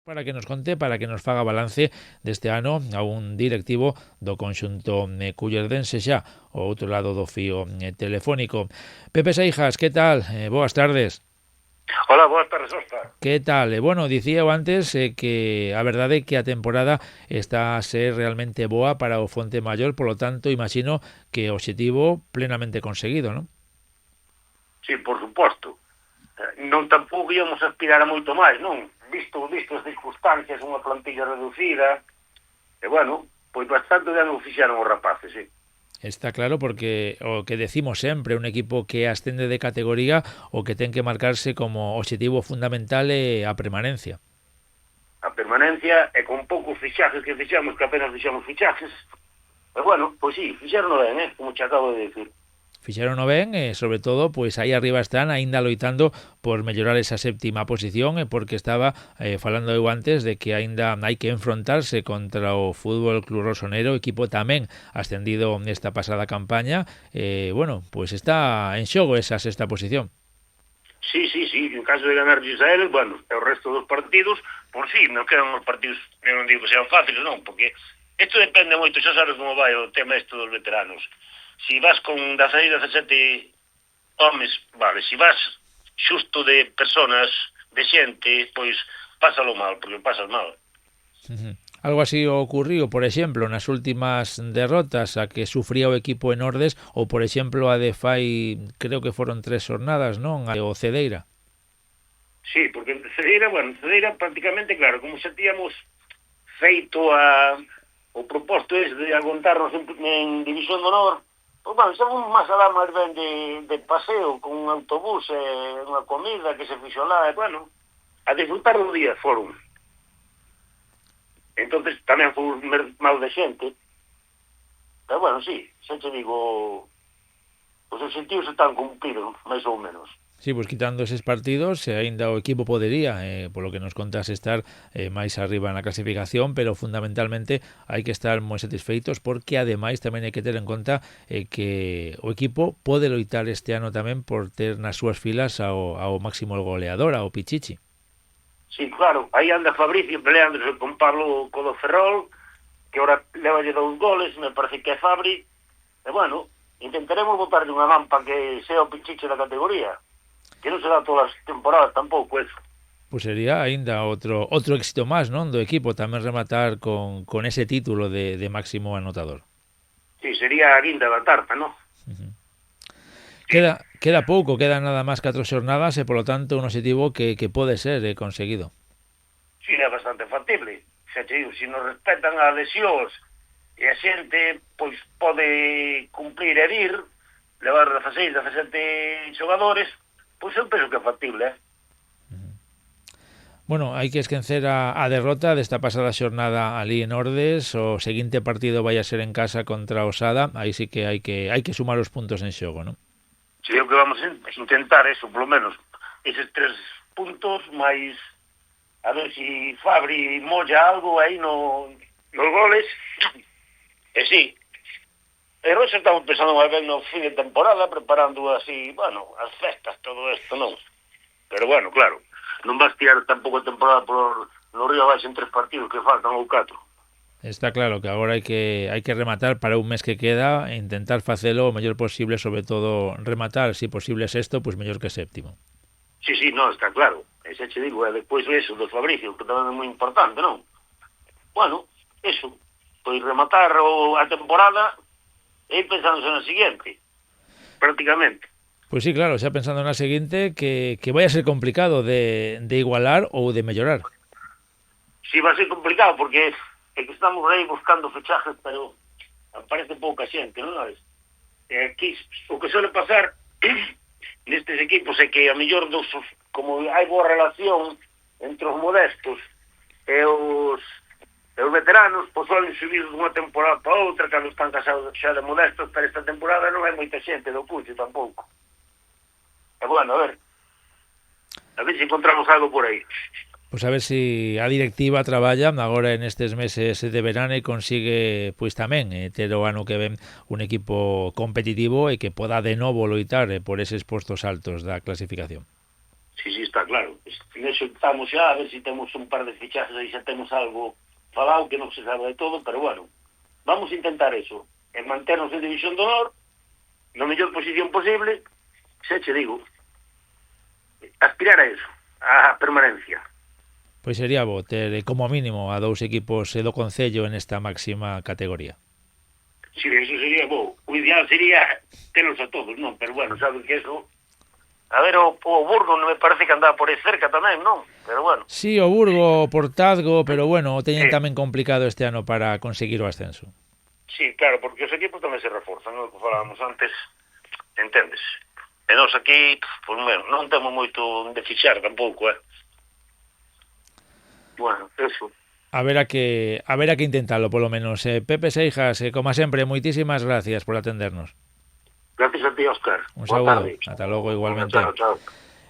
Para que nos conte, para que nos faga balance deste ano a un directivo do conxunto cullerdense xa, ao outro lado do fío telefónico. Pepe Seijas, que tal? Boas tardes. Hola, boas tardes, Óscar. Que tal? Bueno, dicía eu antes que a verdade é que a temporada está a ser realmente boa para o Fonte Maior, polo tanto, imagino que o obxectivo plenamente conseguido, non? Sí, por suposto. Non tampouco íamos aspirar a moito máis, non? Visto as circunstancias, unha plantilla reducida, e bueno, pois bastante de ano fixeron os rapaces, sí. Está claro porque o que decimos sempre, un equipo que ascende de categoría o que ten que marcarse como obxectivo fundamental é a permanencia. A permanencia e con poucos fichajes que fixamos, que apenas fixamos fichajes, e bueno, pois sí, fixeron ben, como te acabo de decir. Fixeron o ben e, sobre todo, pois aí arriba están aínda loitando por mellorar esa séptima posición e porque estaba falando eu antes de que aínda hai que enfrontarse contra o Fútbol Club Rosonero, equipo tamén ascendido nesta pasada campaña. Bueno, pois está en xogo esa sexta posición. Sí, en caso de ganar Israel, bueno, e o resto dos partidos, por si, non quedan os partidos, non digo que sean fáciles, non, porque isto depende moito, xa sabes como vai o tema isto dos veteranos. Si vas con 16, 17 homes, vale, si vas xusto de personas, de xente, pois pásalo mal, porque pasas mal. Algo así ocurriu, por exemplo, nas últimas derrotas a que sufría o equipo en Ordes ou, por exemplo, a de fai, creo que foron 3 jornadas, non? A o Cedeira. Sí, porque en Cedeira prácticamente, claro, como xa tíamos feito o proposto es de aguantarnos en División de Honor, pois, bueno, estamos máis alá máis ben de paseo, con un autobús e unha comida que se fixo lá, e, bueno, a disfrutar do día foron. Entonces tamén foi mal de xente, pero, bueno, sí, xa te digo, os objetivos están cumplidos, máis ou menos. Sí, pois quitando eses partidos, aínda o equipo podería, polo que nos contas, estar máis arriba na clasificación, pero fundamentalmente hai que estar moi satisfeitos porque ademais tamén hai que ter en conta que o equipo pode loitar este ano tamén por ter nas súas filas ao máximo goleador, ao Pichichi. Sí, claro, aí anda Fabricio peleándose con Pablo Codoferrol, que ahora levalle 2 goles, me parece que é Fabri, e bueno, intentaremos botarle unha man para que sea o Pichichi da categoría. Que non se dá todas as temporadas tampouco eso. Pois sería aínda outro éxito máis, non, do equipo, tamén rematar con ese título de máximo anotador. Sí, sería a guinda da tarta, non? Uh-huh. Queda pouco, quedan nada máis 4 xornadas e, polo tanto, un objetivo que pode ser conseguido. Sí, é bastante factible. Xa te digo, se nos respetan as lesións e a xente, pois, pode cumplir e vir, levar 16, 17 xogadores, pois eu penso que é factible, Bueno, hai que esquecer a derrota desta pasada xornada ali en Ordes. O seguinte partido vai a ser en casa contra o Sada. Aí sí que hai que sumar os puntos en xogo, non? Sí, o que vamos a intentar eso, polo menos, eses 3 puntos, máis a ver si Fabri molla algo aí nos goles. E sí, e nós estamos pensando máis ben no fin de temporada, preparando así, bueno, as festas, todo isto, non? Pero bueno, claro, non vas tirar tampouco a temporada por no Río Abaixo en 3 partidos que faltan ou 4. Está claro que agora hai que rematar para un mes que queda e intentar facelo o mellor posible, sobre todo rematar, se posible sexto, pois mellor que séptimo. Sí, non, está claro. Ese che digo, depois eso do Fabricio, que tamén é moi importante, non? Bueno, eso, pois rematar a temporada e ir pensando na seguinte, prácticamente. Pois sí, claro, xa pensando na seguinte que vai a ser complicado de igualar ou de mellorar. Sí, va a ser complicado porque é que estamos aí buscando fichajes, pero aparece pouca xente, non sabes? Aquí, o que suele pasar nestes equipos é que a mellor como hai boa relación entre os modestos e os veteranos, pois suelen subir dunha temporada para outra, cando están casados xa de modestos, pero esta temporada non hai moita xente do Cucho tampouco. E bueno, a ver se encontramos algo por aí. Pois a ver se a directiva traballa agora en estes meses de verano e consigue pois tamén ter o ano que ven un equipo competitivo e que poda de novo loitar por eses postos altos da clasificación. Sí, está claro. neso estamos xa, a ver se temos un par de fichajes aí, xa temos algo falado que non se sabe de todo, pero bueno, vamos a intentar eso, e manternos en División de Honor, na mellor posición posible, xa che digo, aspirar a eso, a permanencia. Pois sería bo ter como mínimo a 2 equipos do Concello en esta máxima categoría. Si, eso sería bo. O ideal sería telos a todos, non? Pero bueno, saben que eso... A ver, o Burgo non me parece que andaba por aí cerca tamén, non? Pero bueno. Sí, o Burgo, o Portazgo, pero bueno, o teñen tamén complicado este ano para conseguir o ascenso. Sí, claro, porque os equipos tamén se reforzan, non? O que falábamos antes, entendes? E nós aquí, pues, bueno, non temos moito de fichar tampouco, Bueno, eso. Haberá que intentalo, polo menos. Pepe Seijas, como sempre, moitísimas gracias por atendernos. Gracias a ti, Óscar. Un saúdo. Ata logo, igualmente. Chao, chao.